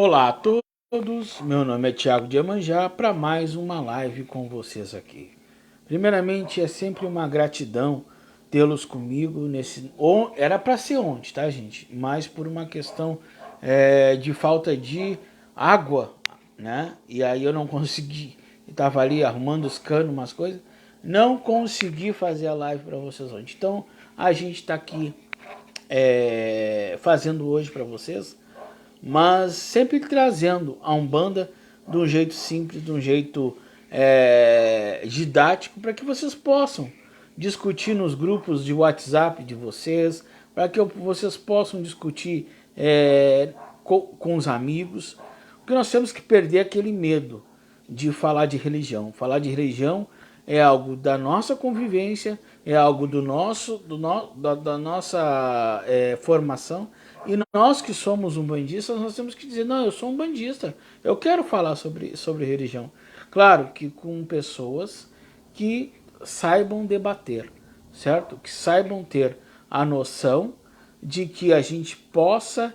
Olá a todos, meu nome é Thiago de Iemanjá para mais uma live com vocês aqui. Primeiramente, é sempre uma gratidão tê-los comigo nesse... Era para ser ontem, tá, gente? Mas por uma questão de falta de água, né? E aí eu não consegui, estava ali arrumando os canos, umas coisas, não consegui fazer a live para vocês ontem. Então, a gente está aqui fazendo hoje para vocês, mas sempre trazendo a Umbanda de um jeito simples, de um jeito didático, para que vocês possam discutir nos grupos de WhatsApp de vocês, para que vocês possam discutir com os amigos, porque nós temos que perder aquele medo de falar de religião. Falar de religião é algo da nossa convivência, é algo da nossa formação. E nós que somos umbandistas, nós temos que dizer, não, eu sou umbandista, eu quero falar sobre religião. Claro que com pessoas que saibam debater, certo? Que saibam ter a noção de que a gente possa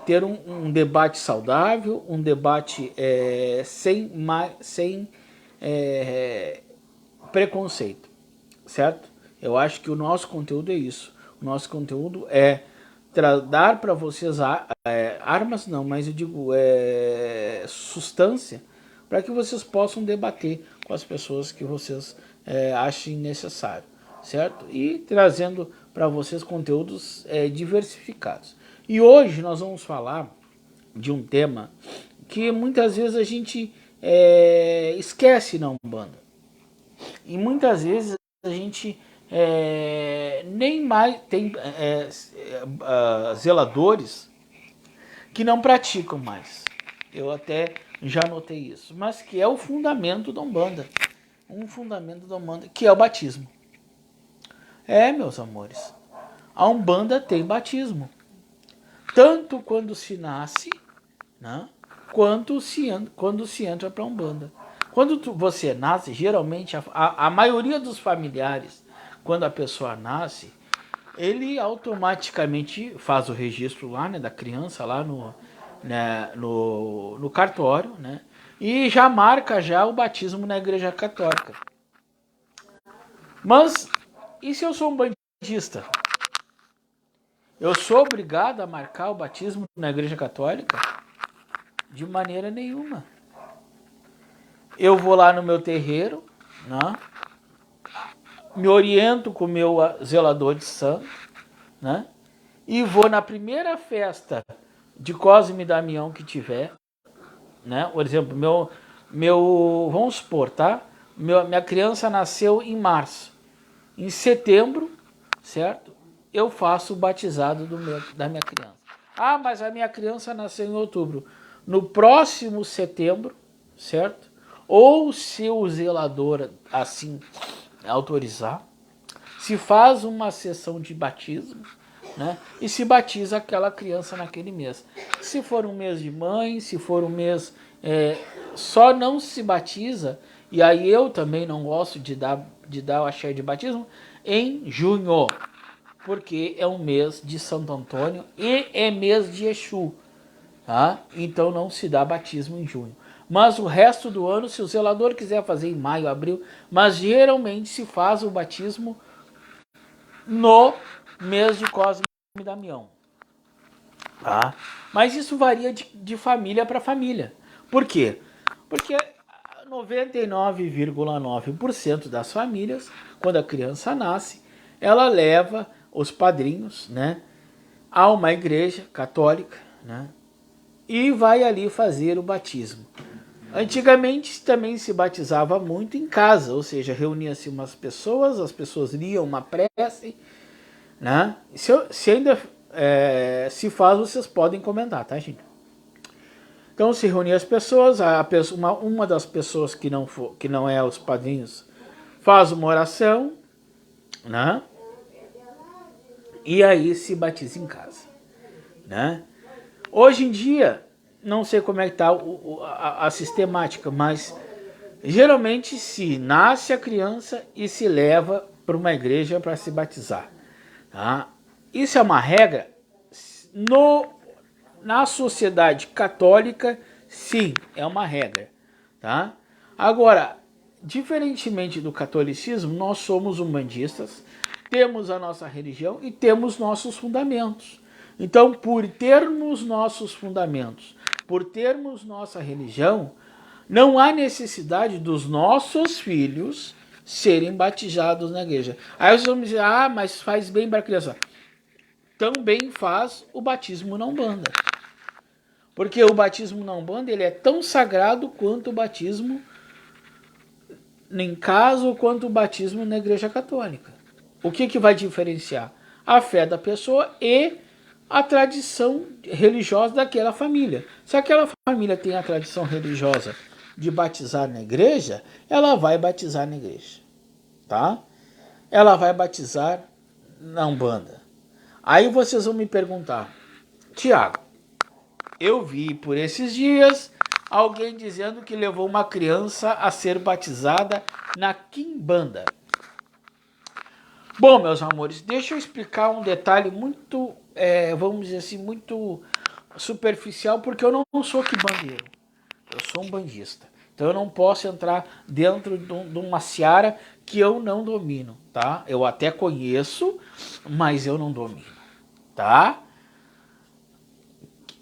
ter um debate saudável, um debate sem preconceito, certo? Eu acho que o nosso conteúdo é isso. O nosso conteúdo é dar para vocês armas, não, mas eu digo substância, para que vocês possam debater com as pessoas que vocês achem necessário, certo? E trazendo para vocês conteúdos diversificados. E hoje nós vamos falar de um tema que muitas vezes a gente esquece na Umbanda. E muitas vezes a gente nem mais tem zeladores que não praticam mais. Eu até já notei isso. Mas que é o fundamento da Umbanda. Um fundamento da Umbanda, que é o batismo. Meus amores, a Umbanda tem batismo. Tanto quando se nasce, né, quanto quando se entra para a Umbanda. Quando você nasce, geralmente a maioria dos familiares, quando a pessoa nasce, ele automaticamente faz o registro lá, né, da criança lá no cartório, né, e já marca já o batismo na Igreja Católica. Mas e se eu sou um bandista? Eu sou obrigado a marcar o batismo na Igreja Católica? De maneira nenhuma. Eu vou lá no meu terreiro, né, me oriento com o meu zelador de santo, né, e vou na primeira festa de Cosme e Damião que tiver, né, por exemplo, vamos supor, tá? Minha criança nasceu em março. Em setembro, certo? Eu faço o batizado da minha criança. Ah, mas a minha criança nasceu em outubro. No próximo setembro, certo? Ou se o zelador assim autorizar, se faz uma sessão de batismo, né? E se batiza aquela criança naquele mês. Se for um mês de mãe, se for um mês... só não se batiza, e aí eu também não gosto de dar o axé de batismo, em junho, porque é um mês de Santo Antônio e é mês de Exu, tá? Então não se dá batismo em junho. Mas o resto do ano, se o zelador quiser fazer em maio, abril, mas geralmente se faz o batismo no mês de Cosme e Damião. Tá? Mas isso varia de família para família. Por quê? Porque 99,9% das famílias, quando a criança nasce, ela leva os padrinhos, né, a uma igreja católica, né, e vai ali fazer o batismo. Antigamente também se batizava muito em casa, ou seja, reunia-se umas pessoas, as pessoas liam uma prece, né? Se ainda se faz, vocês podem comentar, tá, gente? Então se reunia as pessoas, uma das pessoas que não é os padrinhos faz uma oração, né? E aí se batiza em casa, né? Hoje em dia, não sei como é que tá a sistemática, mas geralmente se nasce a criança e se leva para uma igreja para se batizar. Tá? Isso é uma regra na sociedade católica, sim, é uma regra, tá? Agora, diferentemente do catolicismo, nós somos umbandistas, temos a nossa religião e temos nossos fundamentos. Então, por termos nossos fundamentos, por termos nossa religião, não há necessidade dos nossos filhos serem batizados na igreja. Aí vocês vão me dizer, ah, mas faz bem para a criança. Também faz o batismo na Umbanda. Porque o batismo na Umbanda ele é tão sagrado quanto o batismo em casa ou quanto o batismo na igreja católica. O que vai diferenciar? A fé da pessoa e a tradição religiosa daquela família. Se aquela família tem a tradição religiosa de batizar na igreja, ela vai batizar na igreja, tá? Ela vai batizar na Umbanda. Aí vocês vão me perguntar, Tiago, eu vi por esses dias alguém dizendo que levou uma criança a ser batizada na Quimbanda. Bom, meus amores, deixa eu explicar um detalhe muito, vamos dizer assim, muito superficial, porque eu não sou quimbandeiro, eu sou um bandista. Então eu não posso entrar dentro de uma seara que eu não domino, tá? Eu até conheço, mas eu não domino, tá?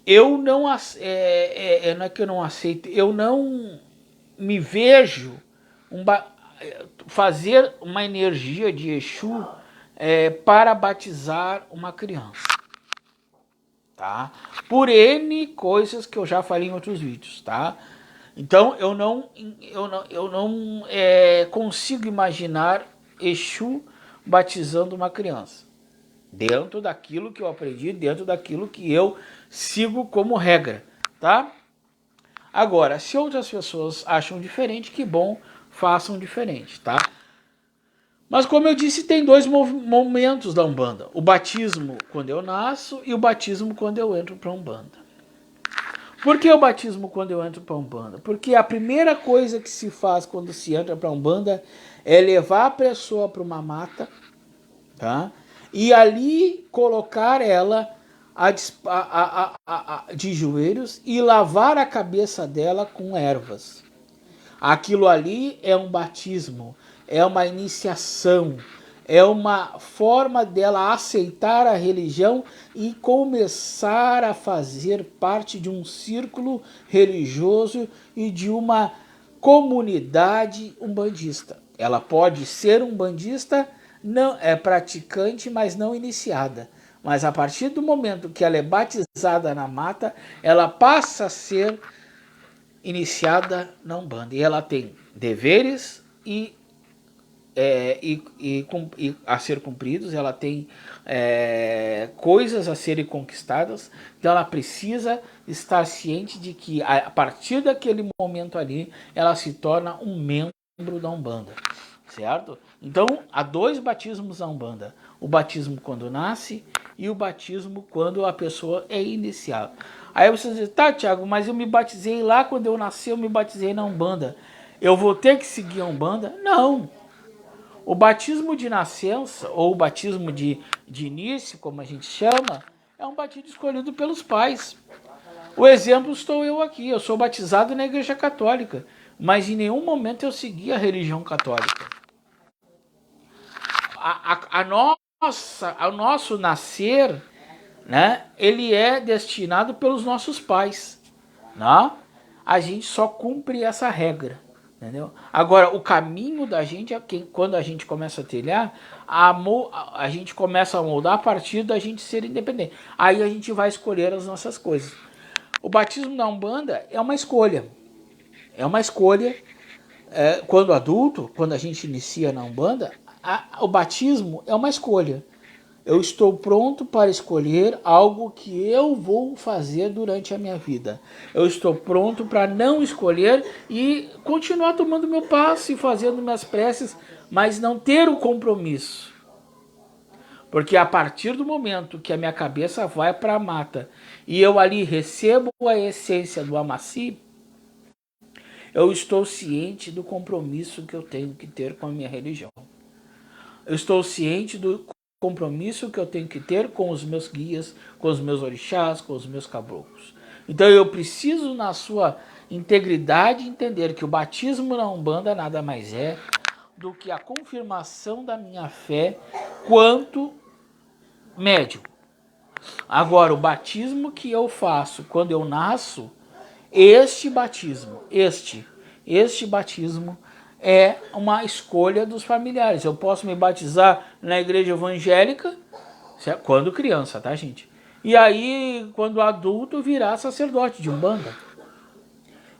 Eu não, não é que eu não aceito, eu não me vejo fazer uma energia de Exu para batizar uma criança, tá? Por N coisas que eu já falei em outros vídeos, tá? Então eu não consigo imaginar Exu batizando uma criança. Dentro daquilo que eu aprendi, dentro daquilo que eu sigo como regra, tá? Agora, se outras pessoas acham diferente, que bom, façam diferente, tá? Mas como eu disse, tem dois momentos da Umbanda. O batismo quando eu nasço e o batismo quando eu entro para a Umbanda. Por que o batismo quando eu entro para a Umbanda? Porque a primeira coisa que se faz quando se entra para a Umbanda é levar a pessoa para uma mata, tá? E ali colocar ela de joelhos e lavar a cabeça dela com ervas. Aquilo ali é um batismo, é uma iniciação, é uma forma dela aceitar a religião e começar a fazer parte de um círculo religioso e de uma comunidade umbandista. Ela pode ser umbandista, não é praticante, mas não iniciada. Mas a partir do momento que ela é batizada na mata, ela passa a ser iniciada na Umbanda. E ela tem deveres a ser cumpridos, ela tem coisas a serem conquistadas, então ela precisa estar ciente de que a partir daquele momento ali, ela se torna um membro da Umbanda, certo? Então, há dois batismos na Umbanda, o batismo quando nasce e o batismo quando a pessoa é iniciada. Aí você diz, tá, Tiago, mas eu me batizei lá quando eu nasci, eu me batizei na Umbanda. Eu vou ter que seguir a Umbanda? Não. O batismo de nascença, ou o batismo de início, como a gente chama, é um batismo escolhido pelos pais. O exemplo estou eu aqui, eu sou batizado na igreja católica, mas em nenhum momento eu segui a religião católica. O nosso nascer, né, ele é destinado pelos nossos pais, né? A gente só cumpre essa regra, entendeu? Agora, o caminho da gente é que quando a gente começa a trilhar, a gente começa a moldar a partir da gente ser independente. Aí a gente vai escolher as nossas coisas. O batismo na Umbanda é uma escolha. É uma escolha. Quando adulto, quando a gente inicia na Umbanda, o batismo é uma escolha. Eu estou pronto para escolher algo que eu vou fazer durante a minha vida. Eu estou pronto para não escolher e continuar tomando meu passo e fazendo minhas preces, mas não ter o compromisso. Porque a partir do momento que a minha cabeça vai para a mata e eu ali recebo a essência do Amaci, eu estou ciente do compromisso que eu tenho que ter com a minha religião. Eu estou ciente do compromisso que eu tenho que ter com os meus guias, com os meus orixás, com os meus caboclos. Então eu preciso, na sua integridade, entender que o batismo na Umbanda nada mais é do que a confirmação da minha fé quanto médium. Agora, o batismo que eu faço quando eu nasço, este batismo é uma escolha dos familiares. Eu posso me batizar na igreja evangélica quando criança, tá, gente? E aí, quando adulto, virar sacerdote de Umbanda.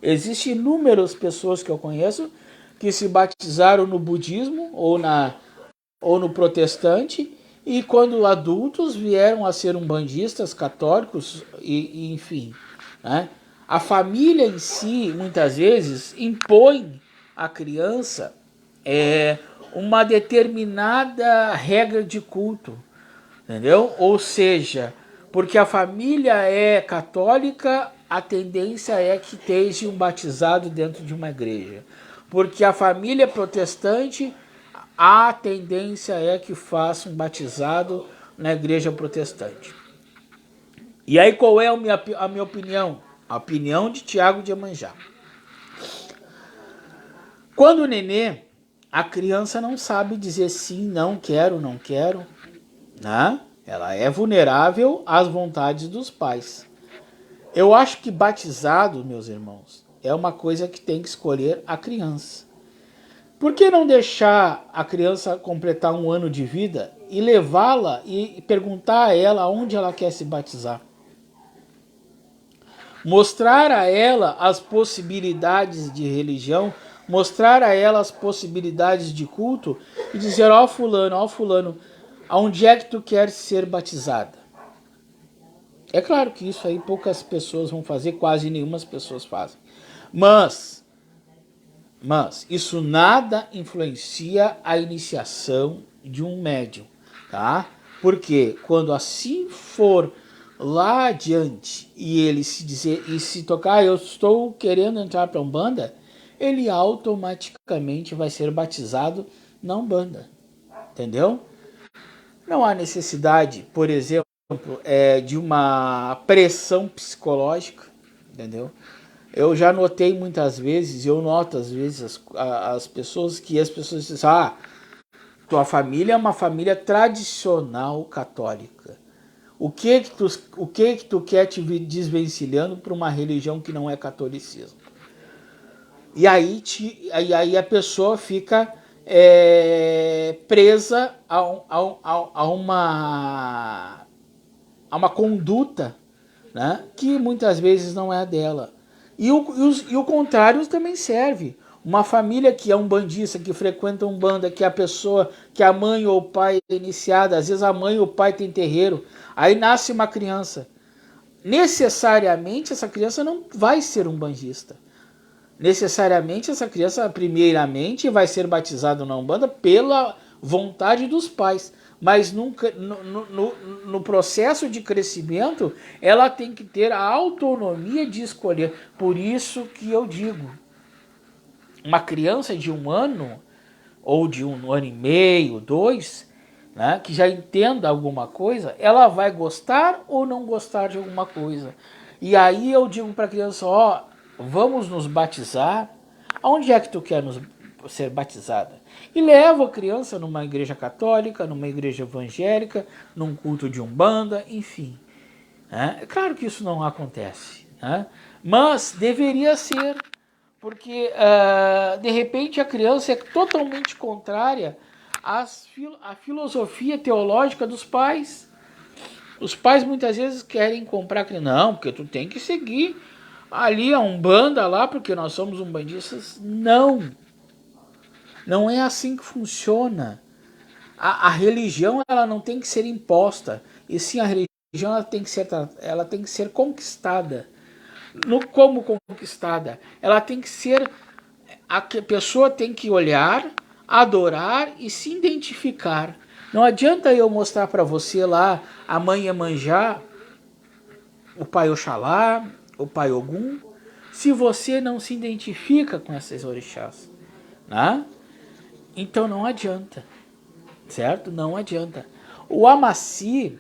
Existem inúmeras pessoas que eu conheço que se batizaram no budismo ou no protestante, e quando adultos vieram a ser umbandistas, católicos, e enfim. Né? A família em si, muitas vezes, impõe à criança uma determinada regra de culto. Entendeu? Ou seja, porque a família é católica, a tendência é que esteja um batizado dentro de uma igreja. Porque a família é protestante, a tendência é que faça um batizado na igreja protestante. E aí qual é a minha opinião? A opinião de Tiago de Iemanjá. Quando o nenê, a criança não sabe dizer sim, não quero, né? Ela é vulnerável às vontades dos pais. Eu acho que batizado, meus irmãos, é uma coisa que tem que escolher a criança. Por que não deixar a criança completar 1 ano de vida e levá-la e perguntar a ela onde ela quer se batizar? Mostrar a ela as possibilidades de religião, mostrar a ela as possibilidades de culto e dizer, ó fulano, aonde é que tu quer ser batizada? É claro que isso aí poucas pessoas vão fazer, quase nenhuma pessoas fazem. Mas isso nada influencia a iniciação de um médium, tá? Porque quando assim for lá adiante e ele se tocar, eu estou querendo entrar para a Umbanda, ele automaticamente vai ser batizado na Umbanda, entendeu? Não há necessidade, por exemplo, de uma pressão psicológica, entendeu? Eu já notei muitas vezes, eu noto às vezes as pessoas dizem, tua família é uma família tradicional católica. O que que tu quer te desvencilhando para uma religião que não é catolicismo? E aí a pessoa fica presa a uma conduta, né, que muitas vezes não é a dela. E o contrário também serve. Uma família que é umbandista, que frequenta Umbanda, que a mãe ou o pai é iniciada, às vezes a mãe ou o pai tem terreiro, aí nasce uma criança. Necessariamente essa criança não vai ser umbandista. Necessariamente essa criança, primeiramente, vai ser batizada na Umbanda pela vontade dos pais. Mas nunca, no processo de crescimento, ela tem que ter a autonomia de escolher. Por isso que eu digo, uma criança de 1 ano, ou de 1 ano e meio, 2, né, que já entenda alguma coisa, ela vai gostar ou não gostar de alguma coisa. E aí eu digo para a criança, vamos nos batizar. Aonde é que tu quer ser batizada? E levo a criança numa igreja católica, numa igreja evangélica, num culto de Umbanda, enfim. É claro que isso não acontece, né? Mas deveria ser, porque de repente a criança é totalmente contrária à filosofia teológica dos pais. Os pais muitas vezes querem comprar criança. Não, porque tu tem que seguir ali a Umbanda lá, porque nós somos umbandistas. Não é assim que funciona. A religião ela não tem que ser imposta, e sim a religião ela tem que ser conquistada. Como conquistada? Ela tem que ser, a pessoa tem que olhar, adorar e se identificar. Não adianta eu mostrar para você lá a mãe Iemanjá, o pai Oxalá, o pai Ogum, se você não se identifica com essas orixás, né? Então não adianta, certo? Não adianta. O amaci,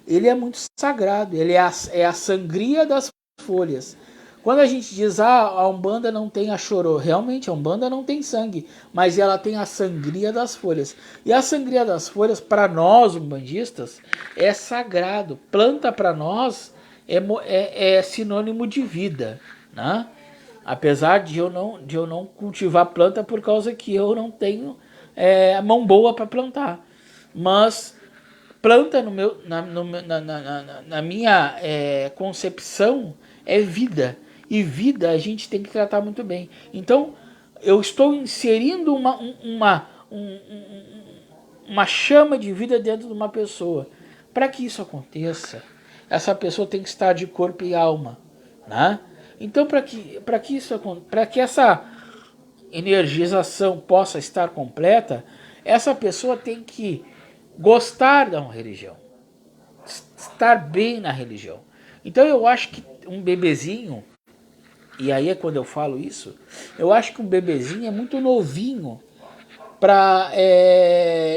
ele é muito sagrado, ele é a sangria das folhas. Quando a gente diz, a Umbanda não tem a chorô, realmente a Umbanda não tem sangue, mas ela tem a sangria das folhas. E a sangria das folhas, para nós umbandistas, é sagrado. Planta para nós é sinônimo de vida, né? Apesar de eu não cultivar planta por causa que eu não tenho mão boa para plantar. Mas planta na minha concepção é vida. E vida a gente tem que tratar muito bem. Então, eu estou inserindo uma chama de vida dentro de uma pessoa. Para que isso aconteça, essa pessoa tem que estar de corpo e alma, né? Então, para que essa energização possa estar completa, essa pessoa tem que gostar da religião, estar bem na religião. Então eu acho que um bebezinho, e aí é quando eu falo isso, eu acho que um bebezinho é muito novinho para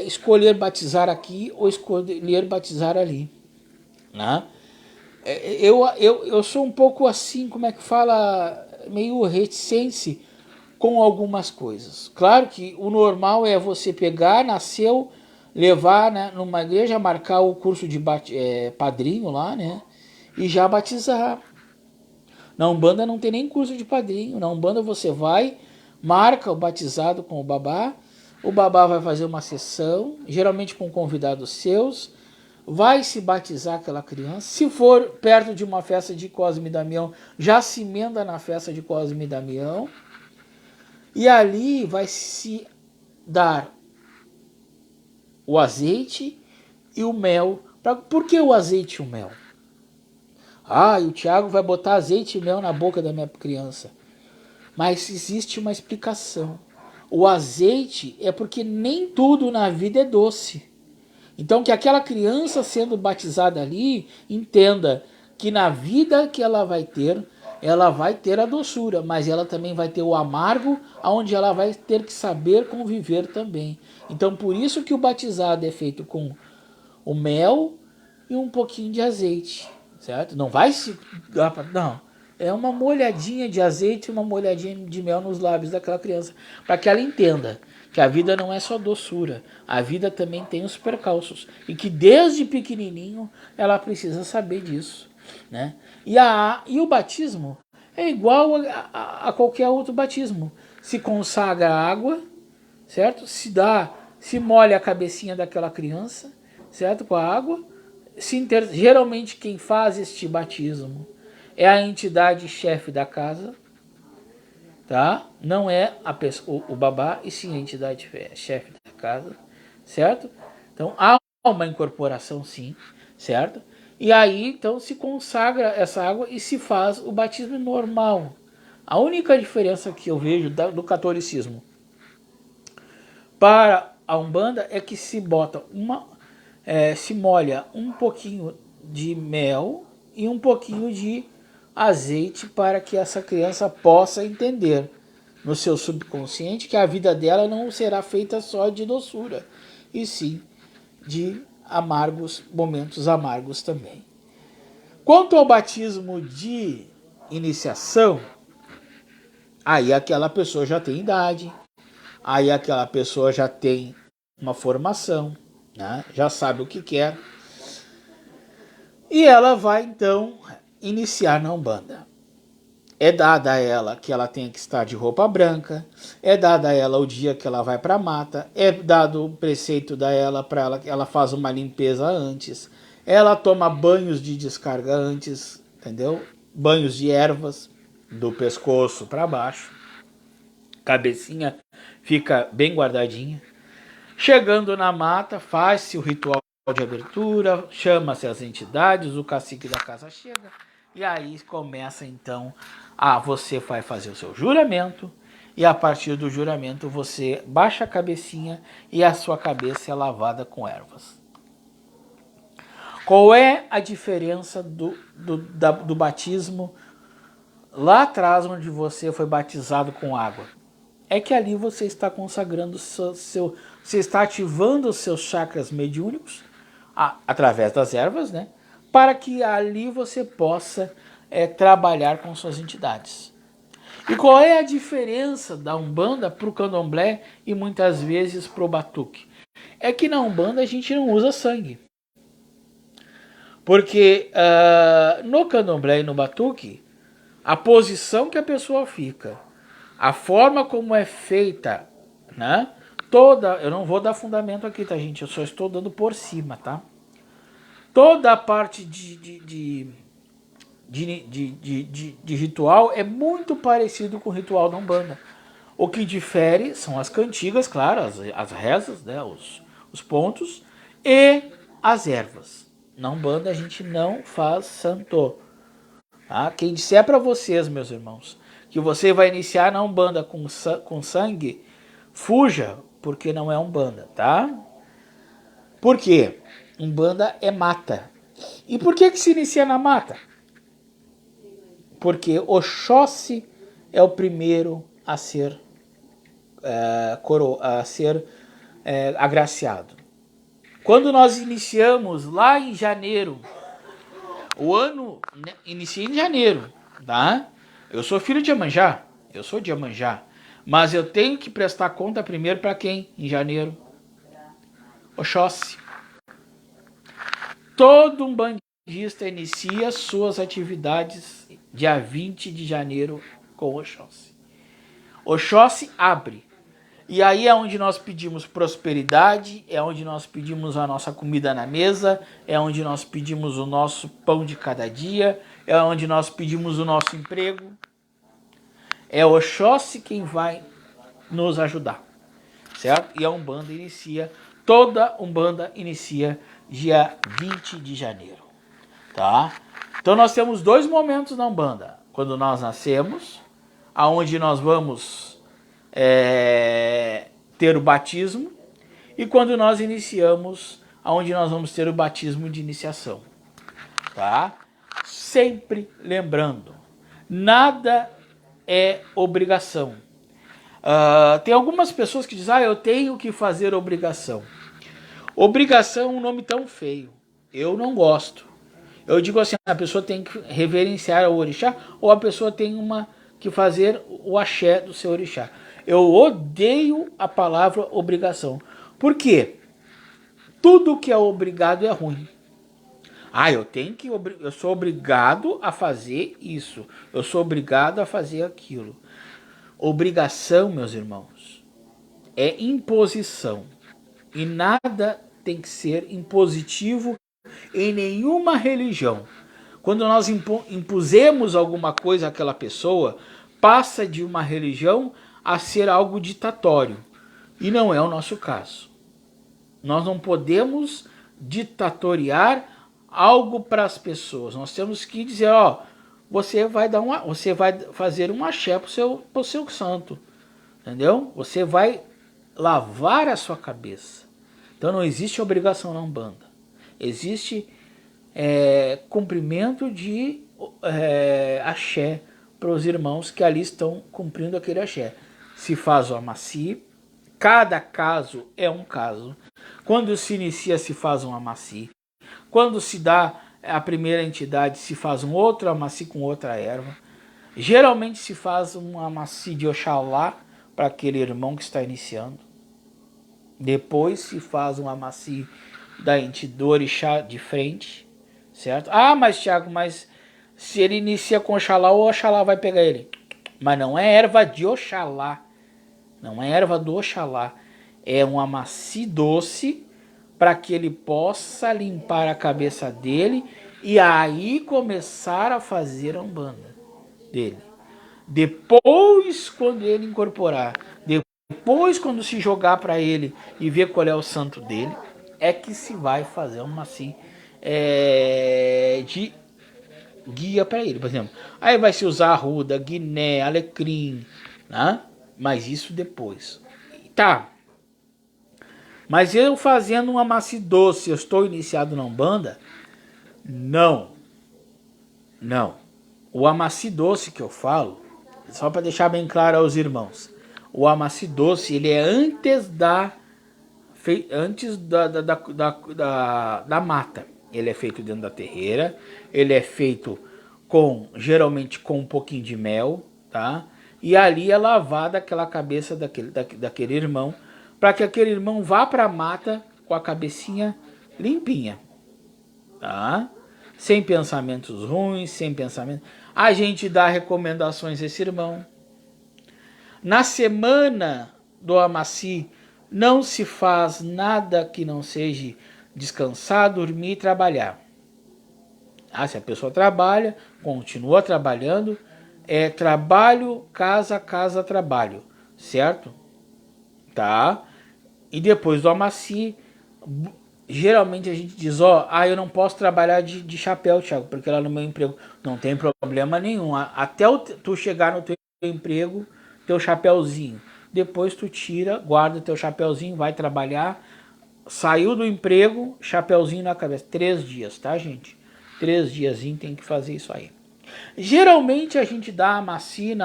escolher batizar aqui ou escolher batizar ali, né? Eu sou um pouco assim, como é que fala, meio reticente com algumas coisas. Claro que o normal é você pegar, nasceu, levar, né, numa igreja, marcar o curso de padrinho lá, né, e já batizar. Na Umbanda não tem nem curso de padrinho. Na Umbanda você vai, marca o batizado com o babá vai fazer uma sessão, geralmente com convidados seus, vai se batizar aquela criança. Se for perto de uma festa de Cosme e Damião, já se emenda na festa de Cosme e Damião. E ali vai se dar o azeite e o mel. Por que o azeite e o mel? E o Tiago vai botar azeite e mel na boca da minha criança. Mas existe uma explicação. O azeite é porque nem tudo na vida é doce. Então que aquela criança sendo batizada ali, entenda que na vida que ela vai ter a doçura, mas ela também vai ter o amargo, onde ela vai ter que saber conviver também. Então por isso que o batizado é feito com o mel e um pouquinho de azeite, certo? Não vai se... Não, é uma molhadinha de azeite e uma molhadinha de mel nos lábios daquela criança, para que ela entenda que a vida não é só doçura, a vida também tem os percalços, e que desde pequenininho ela precisa saber disso, né? E o batismo é igual a qualquer outro batismo. Se consagra a água, certo? Se molha a cabecinha daquela criança, certo? Com a água. Geralmente quem faz este batismo é a entidade chefe da casa, tá? Não é o babá, e sim a entidade chefe da casa, certo? Então há uma incorporação, sim, certo? E aí então se consagra essa água e se faz o batismo normal. A única diferença que eu vejo do catolicismo para a Umbanda é que se bota se molha um pouquinho de mel e um pouquinho de azeite para que essa criança possa entender no seu subconsciente que a vida dela não será feita só de doçura, e sim de momentos amargos também. Quanto ao batismo de iniciação, aí aquela pessoa já tem idade, aí aquela pessoa já tem uma formação, né? Já sabe o que quer, e ela vai então iniciar na Umbanda. É dada a ela que ela tem que estar de roupa branca, é dada a ela o dia que ela vai para a mata, é dado o preceito da ela para ela que ela faz uma limpeza antes, ela toma banhos de descarga antes, entendeu? Banhos de ervas do pescoço para baixo, cabecinha fica bem guardadinha. Chegando na mata, faz-se o ritual de abertura, chama-se as entidades, o cacique da casa chega, e aí começa então você vai fazer o seu juramento, e a partir do juramento você baixa a cabecinha e a sua cabeça é lavada com ervas. Qual é a diferença do batismo lá atrás, onde você foi batizado com água? É que ali você está consagrando você está ativando os seus chakras mediúnicos através das ervas, né? Para que ali você possa trabalhar com suas entidades. E qual é a diferença da Umbanda para o Candomblé e muitas vezes para o Batuque? É que na Umbanda a gente não usa sangue. Porque no Candomblé e no Batuque, a posição que a pessoa fica, a forma como é feita, né? Eu não vou dar fundamento aqui, tá, gente? Eu só estou dando por cima, tá? Toda a parte de ritual é muito parecido com o ritual da Umbanda. O que difere são as cantigas, claro, as rezas, né, os pontos, e as ervas. Na Umbanda a gente não faz santo. Tá? Quem disser para vocês, meus irmãos, que você vai iniciar na Umbanda com sangue, fuja, porque não é Umbanda, tá? Por quê? Umbanda é mata. E por que se inicia na mata? Porque Oxóssi é o primeiro a ser agraciado. Quando nós iniciamos lá em janeiro, o ano inicia em janeiro, tá? Eu sou filho de Iemanjá, eu sou de Iemanjá, mas eu tenho que prestar conta primeiro para quem em janeiro? Oxóssi. Todo um bandista inicia suas atividades dia 20 de janeiro com Oxóssi. Oxóssi abre. E aí é onde nós pedimos prosperidade, é onde nós pedimos a nossa comida na mesa, é onde nós pedimos o nosso pão de cada dia, é onde nós pedimos o nosso emprego. É Oxóssi quem vai nos ajudar, certo? E a Umbanda inicia, toda Umbanda inicia dia 20 de janeiro, tá? Então nós temos dois momentos na Umbanda. Quando nós nascemos, aonde nós vamos ter o batismo, e quando nós iniciamos, aonde nós vamos ter o batismo de iniciação, tá? Sempre lembrando, nada é obrigação. Tem algumas pessoas que dizem, eu tenho que fazer obrigação. Obrigação é um nome tão feio, eu não gosto. Eu digo assim, a pessoa tem que reverenciar o orixá, ou a pessoa tem que fazer o axé do seu orixá. Eu odeio a palavra obrigação. Por quê? Tudo que é obrigado é ruim. Eu sou obrigado a fazer isso. Eu sou obrigado a fazer aquilo. Obrigação, meus irmãos, é imposição. E nada tem que ser impositivo em nenhuma religião. Quando nós impusemos alguma coisa àquela pessoa, passa de uma religião a ser algo ditatório. E não é o nosso caso. Nós não podemos ditatoriar algo para as pessoas. Nós temos que dizer, você vai fazer um axé pro seu santo. Entendeu? Você vai lavar a sua cabeça. Então não existe obrigação na Umbanda. Existe cumprimento de axé para os irmãos que ali estão cumprindo aquele axé. Se faz o amaci, cada caso é um caso. Quando se inicia, se faz um amaci. Quando se dá a primeira entidade, se faz um outro amaci com outra erva. Geralmente se faz um amaci de Oxalá para aquele irmão que está iniciando. Depois se faz um amaci da entidade do orixá de frente, certo? Mas Thiago, se ele inicia com Oxalá, o Oxalá vai pegar ele. Mas não é erva de Oxalá. Não é erva do Oxalá. É um amaci doce para que ele possa limpar a cabeça dele e aí começar a fazer a Umbanda dele. Depois, quando ele incorporar, depois, quando se jogar para ele e ver qual é o santo dele, é que se vai fazer uma assim de guia para ele. Por exemplo, aí vai se usar arruda, guiné, alecrim, né? Mas isso depois. Tá. Mas eu fazendo um amaci doce, eu estou iniciado na Umbanda? Não. Não. O amaci doce que eu falo, só para deixar bem claro aos irmãos, o amaci doce, ele é antes da antes da mata. Ele é feito dentro da terreira, ele é feito geralmente com um pouquinho de mel, tá? E ali é lavada aquela cabeça daquele irmão, para que aquele irmão vá para a mata com a cabecinha limpinha, tá? Sem pensamentos ruins, sem pensamento. A gente dá recomendações a esse irmão. Na semana do Amaci, não se faz nada que não seja descansar, dormir e trabalhar. Se a pessoa trabalha, continua trabalhando, é trabalho, casa, casa, trabalho, certo? Tá? E depois do Amaci, geralmente a gente diz, eu não posso trabalhar de chapéu, Thiago, porque lá no meu emprego não tem problema nenhum. Até tu chegar no teu emprego, teu chapéuzinho. Depois tu tira, guarda teu chapéuzinho, vai trabalhar. Saiu do emprego, chapéuzinho na cabeça. 3 dias, tá, gente? 3 diazinhos tem que fazer isso aí. Geralmente a gente dá a maci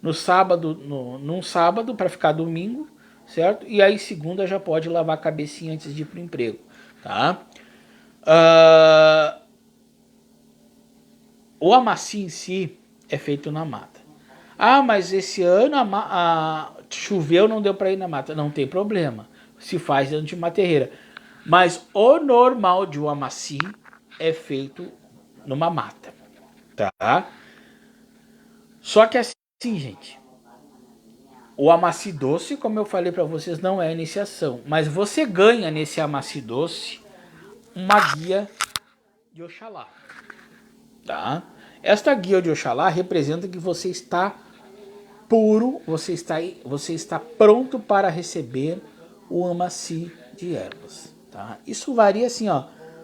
no sábado, num sábado para ficar domingo, certo? E aí segunda já pode lavar a cabecinha antes de ir pro emprego, tá? O amaci em si é feito na mata. Mas esse ano choveu, não deu para ir na mata. Não tem problema, se faz dentro de uma terreira. Mas o normal de um amaci é feito numa mata, tá? Só que assim, gente, o amaci doce, como eu falei para vocês, não é iniciação. Mas você ganha nesse amaci doce uma guia de Oxalá, tá? Esta guia de Oxalá representa que você está puro, você está pronto para receber o amaci de ervas, tá? Isso varia assim,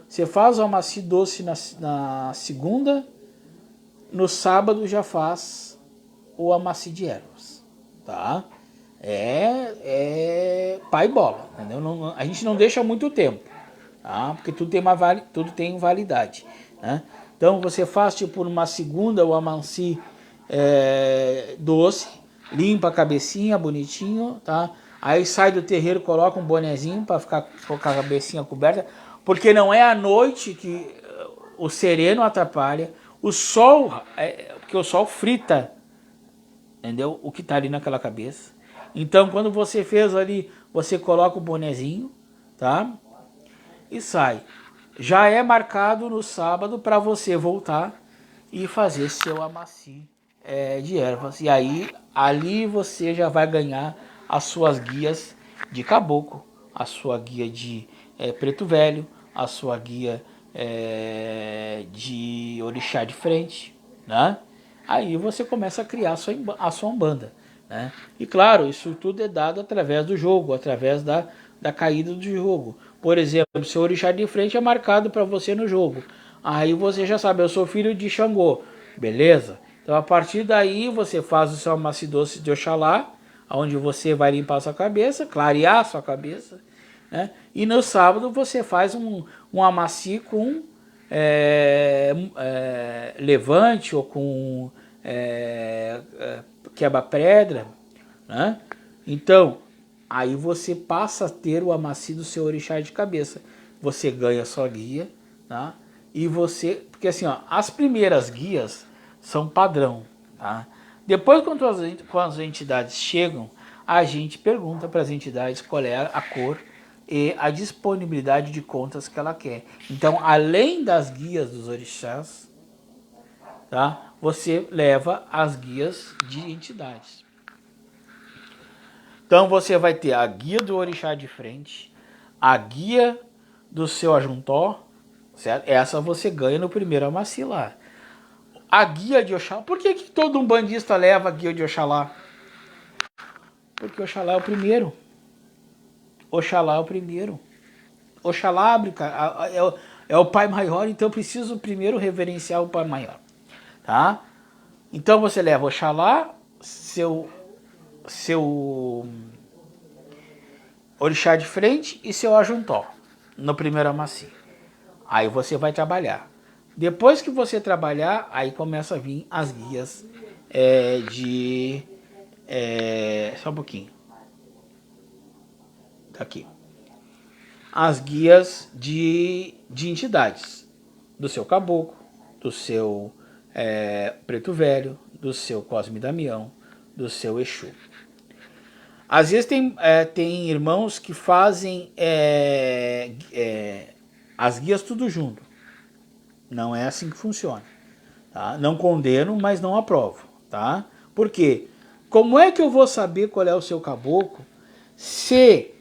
você faz o amaci doce na segunda, no sábado já faz o amaci de ervas, tá? É pai bola, entendeu? Não, a gente não deixa muito tempo, tá? Porque tudo tem validade, né? Então você faz tipo numa segunda o amaci doce, limpa a cabecinha bonitinho, tá? Aí sai do terreiro, coloca um bonezinho para ficar com a cabecinha coberta, porque não é à noite que o sereno atrapalha, o sol, porque o sol frita, entendeu? O que tá ali naquela cabeça. Então quando você fez ali, você coloca o bonezinho, tá? E sai. Já é marcado no sábado para você voltar e fazer seu amaci de ervas. E aí, ali você já vai ganhar as suas guias de caboclo, a sua guia de preto velho, a sua guia de orixá de frente, né? Aí você começa a criar a sua umbanda, né? E claro, isso tudo é dado através do jogo, através da caída do jogo. Por exemplo, seu orixá de frente é marcado para você no jogo. Aí você já sabe, eu sou filho de Xangô, beleza? Então a partir daí você faz o seu amaci doce de Oxalá, onde você vai limpar a sua cabeça, clarear a sua cabeça, né? E no sábado você faz um amaci com levante ou com quebra-pedra, né? Então, aí você passa a ter o amaci do seu orixá de cabeça. Você ganha a sua guia, tá? E você... Porque assim, as primeiras guias são padrão, tá? Depois, quando as entidades chegam, a gente pergunta para as entidades qual é a cor e a disponibilidade de contas que ela quer. Então, além das guias dos orixás, tá? Você leva as guias de entidades. Então você vai ter a guia do orixá de frente, a guia do seu ajuntó, certo? Essa você ganha no primeiro amaci lá. A guia de Oxalá. Por que todo um bandista leva a guia de Oxalá? Porque Oxalá é o primeiro. Oxalá é o primeiro. Oxalá é o pai maior, então eu preciso primeiro reverenciar o pai maior, tá? Então você leva Oxalá, seu orixá de frente e seu ajuntó no primeiro amaci. Aí você vai trabalhar. Depois que você trabalhar, aí começa a vir as guias só um pouquinho. Tá aqui. As guias de entidades. Do seu caboclo, do seu preto velho, do seu Cosme Damião, do seu Exu. Às vezes tem irmãos que fazem as guias tudo junto. Não é assim que funciona. Tá? Não condeno, mas não aprovo. Tá? Por quê? Como é que eu vou saber qual é o seu caboclo se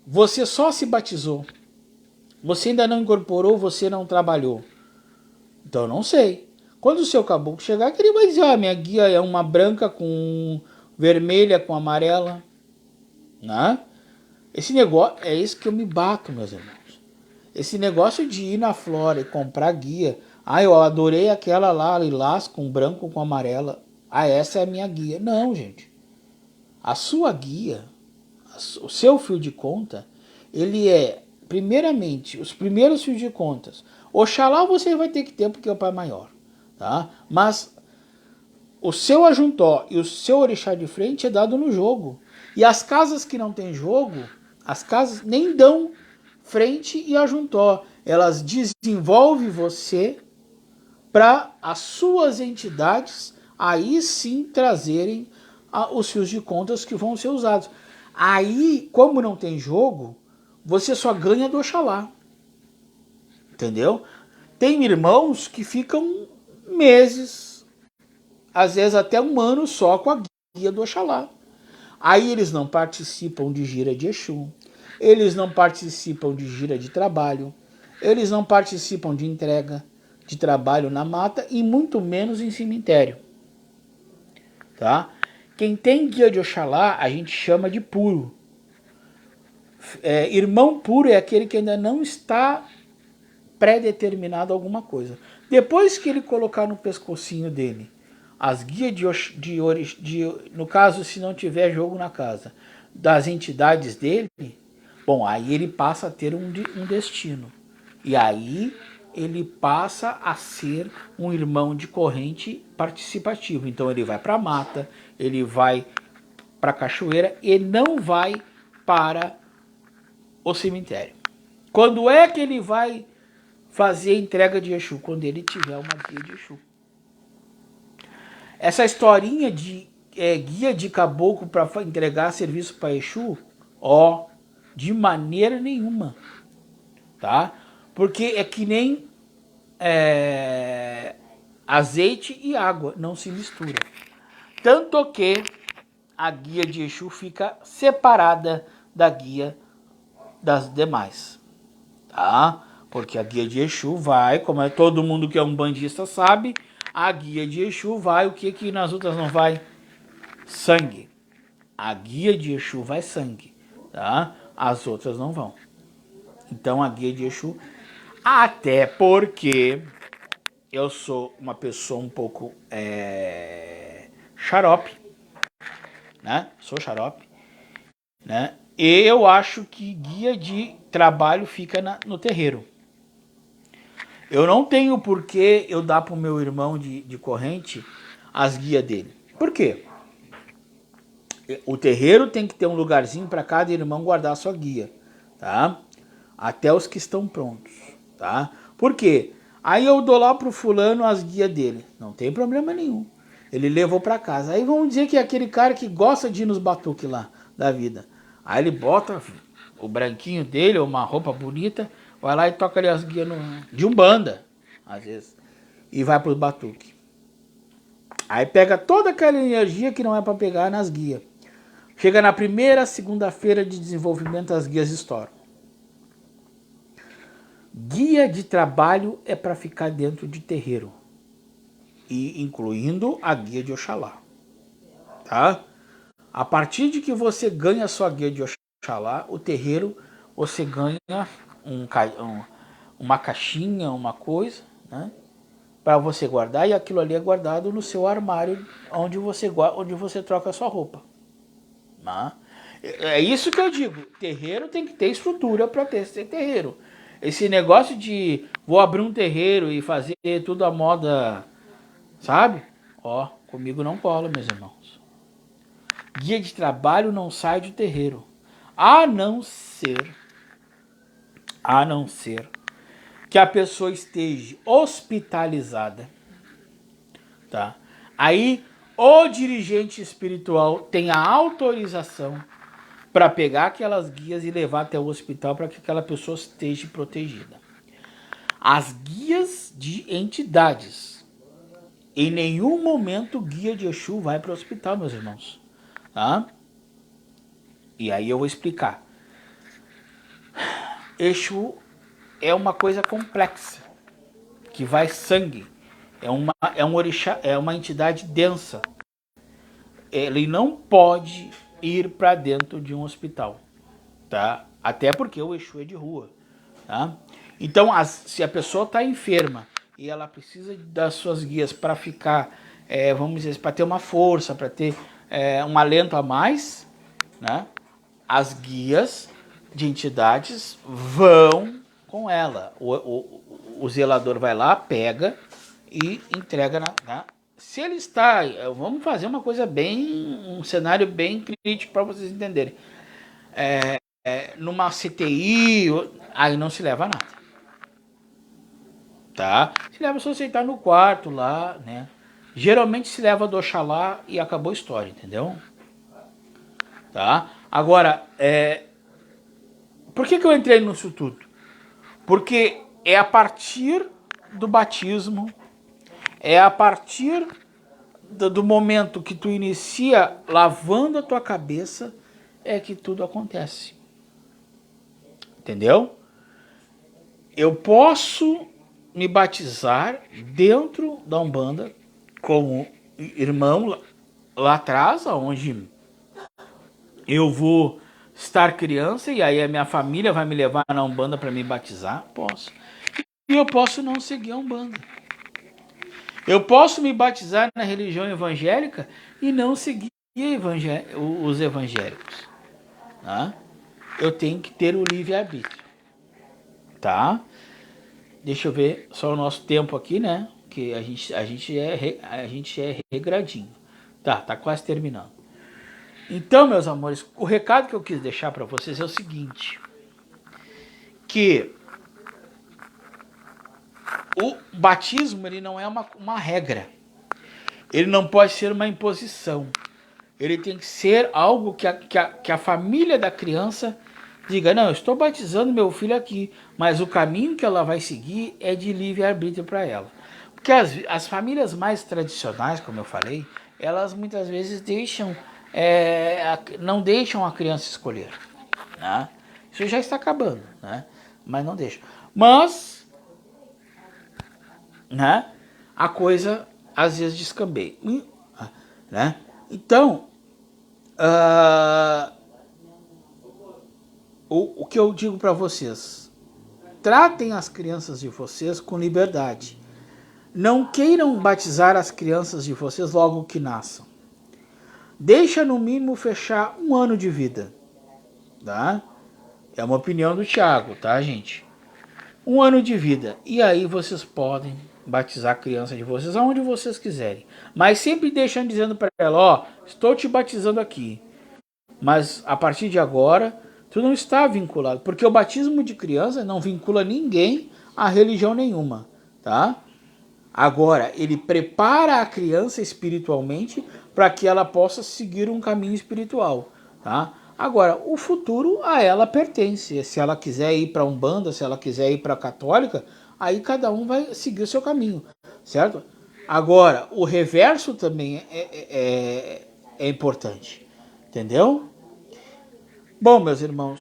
você só se batizou? Você ainda não incorporou, você não trabalhou. Então eu não sei. Quando o seu caboclo chegar, que ele vai dizer, minha guia é uma branca com vermelha com amarela. Né? Esse negócio, é isso que eu me bato, meus irmãos. Esse negócio de ir na Flora e comprar guia. Eu adorei aquela lá, lilás com branco com amarela. Essa é a minha guia. Não, gente. A sua guia, o seu fio de conta, ele é, primeiramente, os primeiros fios de contas. Oxalá você vai ter que ter porque é o pai maior. Tá? Mas o seu ajuntó e o seu orixá de frente é dado no jogo. E as casas que não tem jogo, as casas nem dão frente e ajuntó. Elas desenvolvem você para as suas entidades aí sim trazerem os fios de contas que vão ser usados. Aí, como não tem jogo, você só ganha do Oxalá. Entendeu? Tem irmãos que ficam meses, às vezes até um ano só com a guia do Oxalá. Aí eles não participam de gira de Exu, eles não participam de gira de trabalho, eles não participam de entrega de trabalho na mata e muito menos em cemitério. Tá? Quem tem guia de Oxalá a gente chama de puro. Irmão puro é aquele que ainda não está pré-determinado a alguma coisa. Depois que ele colocar no pescocinho dele as guias no caso, se não tiver jogo na casa, das entidades dele, bom, aí ele passa a ter um destino. E aí ele passa a ser um irmão de corrente participativo. Então ele vai para a mata, ele vai para a cachoeira e não vai para o cemitério. Quando é que ele vai fazer entrega de Exu? Quando ele tiver uma guia de Exu. Essa historinha de guia de caboclo para entregar serviço para Exu, de maneira nenhuma, tá? Porque é que nem azeite e água, não se mistura. Tanto que a guia de Exu fica separada da guia das demais, tá? Porque a guia de Exu vai, como todo mundo que é um bandista sabe, a guia de Exu vai, o que nas outras não vai? Sangue. A guia de Exu vai sangue, tá? As outras não vão. Então a guia de Exu, até porque eu sou uma pessoa um pouco xarope, né? Sou xarope, né? E eu acho que guia de trabalho fica no terreiro. Eu não tenho por que eu dar pro meu irmão de corrente as guias dele. Por quê? O terreiro tem que ter um lugarzinho para cada irmão guardar a sua guia, tá? Até os que estão prontos, tá? Por quê? Aí eu dou lá pro fulano as guias dele. Não tem problema nenhum. Ele levou para casa. Aí vamos dizer que é aquele cara que gosta de ir nos batuques lá da vida. Aí ele bota o branquinho dele, ou uma roupa bonita, vai lá e toca ali as guias de umbanda, às vezes, e vai pro batuque. Aí pega toda aquela energia que não é para pegar nas guias. Chega na primeira segunda-feira de desenvolvimento, as guias estouram. Guia de trabalho é para ficar dentro de terreiro, e incluindo a guia de Oxalá, tá? A partir de que você ganha a sua guia de Oxalá, o terreiro, você ganha uma caixinha, uma coisa, né? Para você guardar, e aquilo ali é guardado no seu armário, onde você troca a sua roupa. Né? É isso que eu digo, terreiro tem que ter estrutura para ter terreiro. Esse negócio de vou abrir um terreiro e fazer tudo à moda, sabe? Comigo não cola, meus irmãos. Guia de trabalho não sai do terreiro. A não ser que a pessoa esteja hospitalizada, tá? Aí o dirigente espiritual tem a autorização para pegar aquelas guias e levar até o hospital para que aquela pessoa esteja protegida. As guias de entidades, em nenhum momento o guia de Exu vai para o hospital, meus irmãos, tá? E aí eu vou explicar. Exu é uma coisa complexa, que vai sangue, é um orixá, é uma entidade densa. Ele não pode ir para dentro de um hospital, tá? Até porque o Exu é de rua, tá? Então, se a pessoa está enferma e ela precisa das suas guias para ficar, vamos dizer, para ter uma força, para ter um alento a mais, né? As guias de entidades vão com ela. O zelador vai lá, pega e entrega se ele está, vamos fazer uma coisa um cenário bem crítico para vocês entenderem. Numa CTI, aí não se leva nada. Tá? Se leva só aceitar no quarto lá, né? Geralmente se leva do Oxalá e acabou a história, entendeu? Tá? Agora, por que eu entrei nisso tudo? Porque é a partir do batismo, é a partir do momento que tu inicia lavando a tua cabeça, é que tudo acontece. Entendeu? Eu posso me batizar dentro da Umbanda como irmão lá atrás, onde eu vou estar criança e aí a minha família vai me levar na Umbanda para me batizar? Posso. E eu posso não seguir a Umbanda. Eu posso me batizar na religião evangélica e não seguir os evangélicos. Tá? Eu tenho que ter o livre-arbítrio. Tá? Deixa eu ver só o nosso tempo aqui, né? Que a gente é regradinho. Tá quase terminando. Então, meus amores, o recado que eu quis deixar para vocês é o seguinte: que o batismo ele não é uma regra. Ele não pode ser uma imposição. Ele tem que ser algo que a família da criança diga, não, eu estou batizando meu filho aqui, mas o caminho que ela vai seguir é de livre-arbítrio para ela. Porque as famílias mais tradicionais, como eu falei, elas muitas vezes não deixam a criança escolher. Né? Isso já está acabando, né? Mas não deixam. Mas, né, a coisa às vezes descambeia. Né? Então, o que eu digo para vocês, tratem as crianças de vocês com liberdade. Não queiram batizar as crianças de vocês logo que nasçam. Deixa no mínimo fechar 1 ano de vida. Tá? É uma opinião do Thiago, tá, gente? 1 ano de vida. E aí vocês podem batizar a criança de vocês aonde vocês quiserem. Mas sempre deixando dizendo para ela, ó, estou te batizando aqui. Mas a partir de agora, tu não está vinculado. Porque o batismo de criança não vincula ninguém a religião nenhuma, tá? Agora, ele prepara a criança espiritualmente para que ela possa seguir um caminho espiritual, tá? Agora, o futuro a ela pertence. Se ela quiser ir para Umbanda, se ela quiser ir para a Católica, aí cada um vai seguir o seu caminho, certo? Agora, o reverso também é importante, entendeu? Bom, meus irmãos,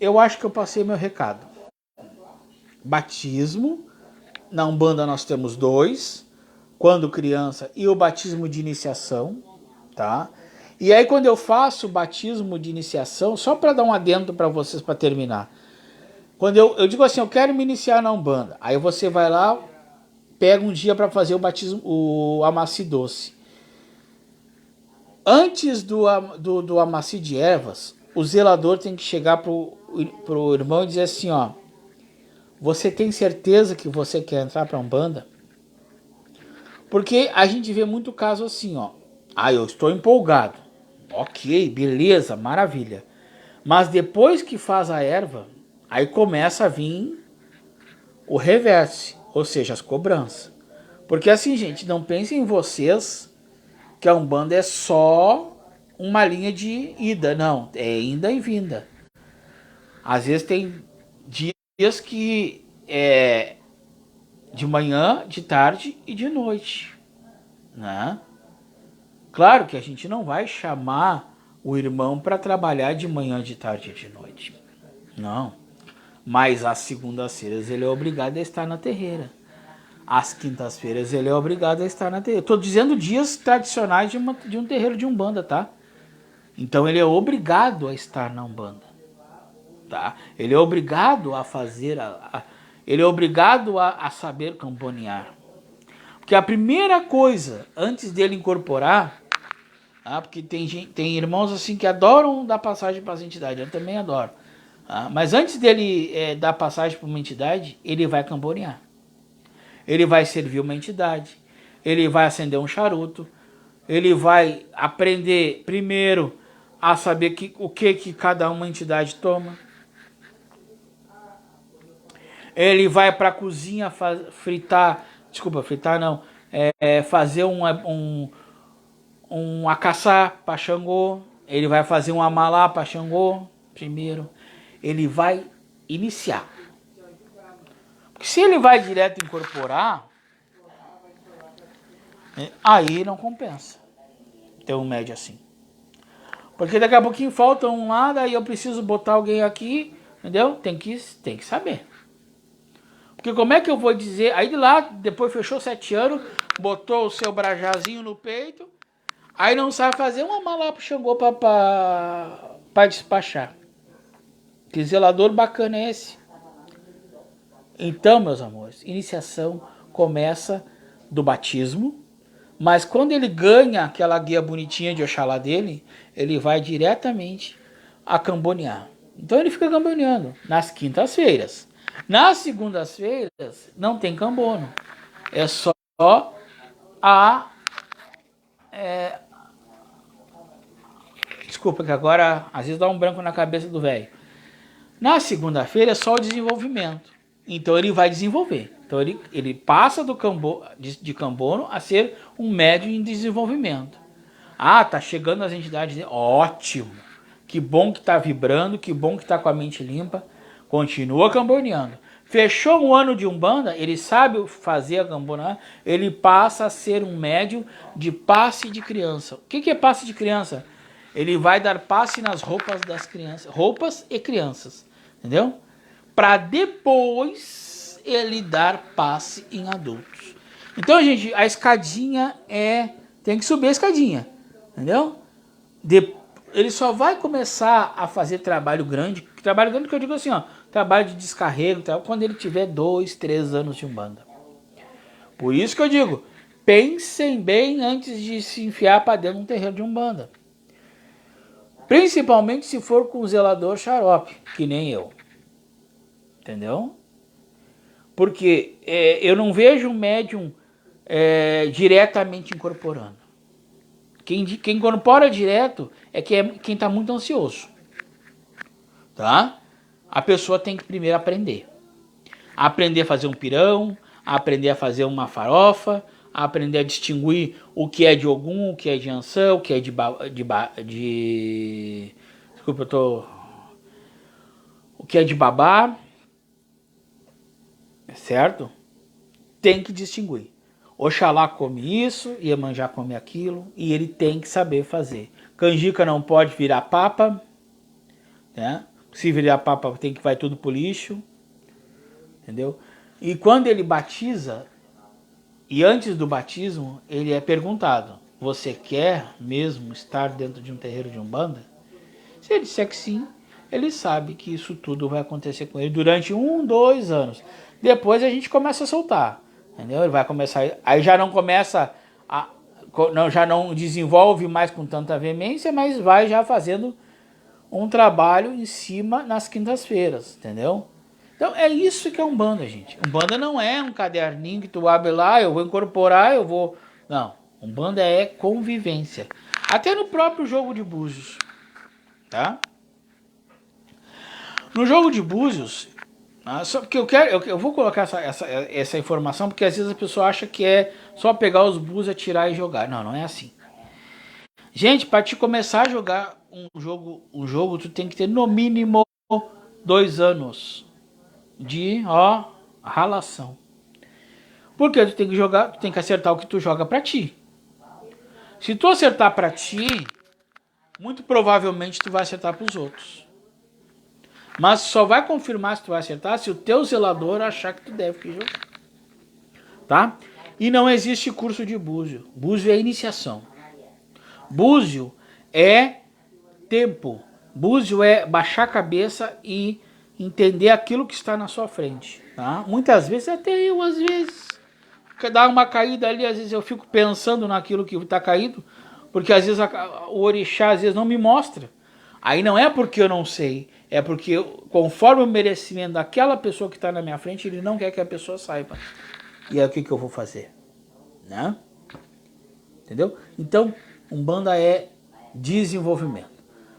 eu acho que eu passei meu recado. Batismo, na Umbanda nós temos 2, quando criança e o batismo de iniciação, tá? E aí quando eu faço o batismo de iniciação, só para dar um adendo para vocês para terminar. Quando eu digo assim, eu quero me iniciar na Umbanda, aí você vai lá, pega um dia para fazer o batismo, o amaci doce. Antes do amaci de ervas, o zelador tem que chegar pro irmão e dizer assim, ó, você tem certeza que você quer entrar para Umbanda? Porque a gente vê muito caso assim, ó. Ah, eu estou empolgado. Ok, beleza, maravilha. Mas depois que faz a erva, aí começa a vir o reverse, ou seja, as cobranças. Porque assim, gente, não pensem em vocês que a Umbanda é só uma linha de ida, não, é ida e vinda. Às vezes tem dias que é de manhã, de tarde e de noite, né? Claro que a gente não vai chamar o irmão para trabalhar de manhã, de tarde e de noite. Não. Mas às segundas-feiras ele é obrigado a estar na terreira. Às quintas-feiras ele é obrigado a estar na terreira. Estou dizendo dias tradicionais de um terreiro de Umbanda, tá? Então ele é obrigado a estar na Umbanda, tá? Ele é obrigado a fazer, ele é obrigado a saber cambonear. Porque a primeira coisa, antes dele incorporar, porque tem irmãos assim que adoram dar passagem para as entidades, eu também adoro. Mas antes dele dar passagem para uma entidade, ele vai cambonear. Ele vai servir uma entidade, ele vai acender um charuto, ele vai aprender primeiro a saber o que cada uma entidade toma. Ele vai para a cozinha fritar não, fazer um acaçá para Xangô, ele vai fazer um amalá para Xangô primeiro, ele vai iniciar. Porque se ele vai direto incorporar, aí não compensa ter um médio assim. Porque daqui a pouquinho falta um lá, daí eu preciso botar alguém aqui, entendeu? Tem que saber. Porque como é que eu vou dizer, aí de lá, depois fechou 7 anos, botou o seu brajazinho no peito, aí não sabe fazer uma mala pro Xangô pra despachar. Que zelador bacana é esse? Então, meus amores, iniciação começa do batismo, mas quando ele ganha aquela guia bonitinha de Oxalá dele, ele vai diretamente a cambonear. Então ele fica camboneando nas quintas-feiras. Nas segundas-feiras não tem cambono. É só a... Desculpa que agora às vezes dá um branco na cabeça do velho. Na segunda-feira é só o desenvolvimento. Então ele vai desenvolver. Então ele passa de cambono a ser um médio em desenvolvimento. Tá chegando as entidades. Ótimo. Que bom que tá vibrando, que bom que tá com a mente limpa. Continua camboneando. Fechou um ano de Umbanda, ele sabe fazer a cambona, ele passa a ser um médio de passe de criança. O que é passe de criança? Ele vai dar passe nas roupas das crianças, roupas e crianças, entendeu? Para depois ele dar passe em adultos. Então, gente, a escadinha tem que subir a escadinha, entendeu? Ele só vai começar a fazer trabalho grande que eu digo assim, ó, trabalho de descarrego, quando ele tiver 2, 3 anos de Umbanda. Por isso que eu digo, pensem bem antes de se enfiar para dentro de um terreiro de Umbanda. Principalmente se for com o zelador xarope, que nem eu. Entendeu? Porque eu não vejo um médium diretamente incorporando. Quem incorpora direto é quem está muito ansioso. Tá? A pessoa tem que primeiro aprender. Aprender a fazer um pirão, aprender a fazer uma farofa, aprender a distinguir o que é de Ogum, o que é de Ançã, o que é desculpa, o que é de Babá, certo? Tem que distinguir. Oxalá come isso, Iemanjá come aquilo, e ele tem que saber fazer. Canjica não pode virar papa, né? Se virar papa vai tudo pro lixo, entendeu? E quando ele batiza, e antes do batismo, ele é perguntado, você quer mesmo estar dentro de um terreiro de Umbanda? Se ele disser que sim, ele sabe que isso tudo vai acontecer com ele durante 1, 2 anos. Depois a gente começa a soltar, entendeu? Ele vai começar, aí já não começa, já não desenvolve mais com tanta veemência, mas vai já fazendo um trabalho em cima nas quintas-feiras, entendeu? Então é isso que é Umbanda, gente. Umbanda não é um caderninho que tu abre lá, eu vou incorporar, eu vou... Não, Umbanda é convivência. Até no próprio jogo de búzios, tá? No jogo de búzios, só porque eu vou colocar essa informação, porque às vezes a pessoa acha que é só pegar os búzios, atirar e jogar. Não, não é assim. Gente, para te começar a jogar um jogo, tu tem que ter no mínimo 2 anos de, ralação. Porque tu tem que jogar, tu tem que acertar o que tu joga pra ti. Se tu acertar pra ti, muito provavelmente tu vai acertar pros outros. Mas só vai confirmar se tu vai acertar se o teu zelador achar que tu deve jogar. Tá? E não existe curso de búzio. Búzio é iniciação. Búzio é tempo. Búzio é baixar a cabeça e entender aquilo que está na sua frente. Tá? Muitas vezes, até eu às vezes, dá uma caída ali, às vezes eu fico pensando naquilo que está caído, porque às vezes o orixá às vezes não me mostra. Aí não é porque eu não sei, é porque conforme o merecimento daquela pessoa que está na minha frente, ele não quer que a pessoa saiba. E aí o que eu vou fazer? Né? Entendeu? Então, Umbanda é desenvolvimento.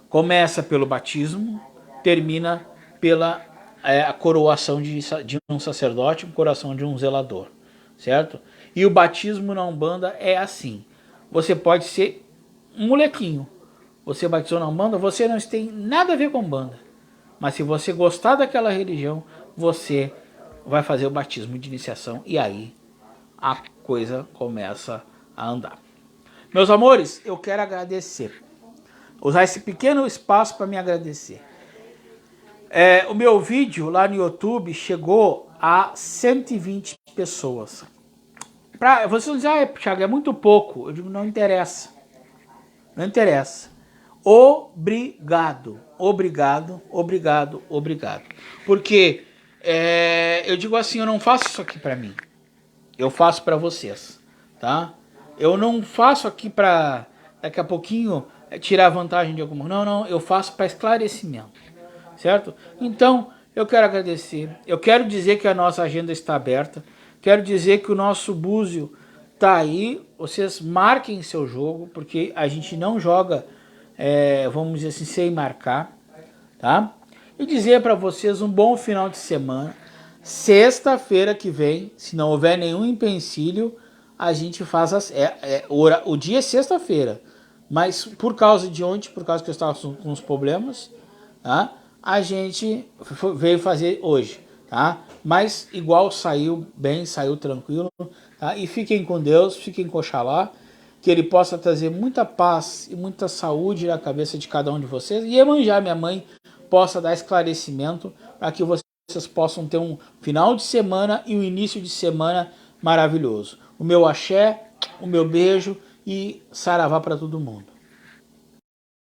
Começa pelo batismo, termina pela a coroação de um sacerdote, coroação de um zelador, certo? E o batismo na Umbanda é assim. Você pode ser um molequinho. Você batizou na Umbanda, você não tem nada a ver com Umbanda. Mas se você gostar daquela religião, você vai fazer o batismo de iniciação e aí a coisa começa a andar. Meus amores, eu quero agradecer. Usar esse pequeno espaço para me agradecer. O meu vídeo lá no YouTube chegou a 120 pessoas. Você dizer, Thiago, é muito pouco. Eu digo, não interessa. Não interessa. Obrigado. Obrigado, obrigado, obrigado. Porque eu digo assim, eu não faço isso aqui para mim. Eu faço para vocês, tá? Eu não faço aqui para daqui a pouquinho tirar vantagem de alguma. Não, eu faço para esclarecimento, certo? Então, eu quero agradecer. Eu quero dizer que a nossa agenda está aberta. Quero dizer que o nosso búzio tá aí. Vocês marquem seu jogo, porque a gente não joga, vamos dizer assim, sem marcar, tá? E dizer para vocês um bom final de semana. Sexta-feira que vem, se não houver nenhum empecilho, a gente faz o dia é sexta-feira, mas por causa de ontem, por causa que eu estava com uns problemas, tá? A gente veio fazer hoje, tá? Mas igual saiu bem, saiu tranquilo, tá? E fiquem com Deus, fiquem com Oxalá, que ele possa trazer muita paz e muita saúde na cabeça de cada um de vocês, e Iemanjá, minha mãe, possa dar esclarecimento para que vocês possam ter um final de semana e um início de semana maravilhoso. O meu axé, o meu beijo e saravá para todo mundo.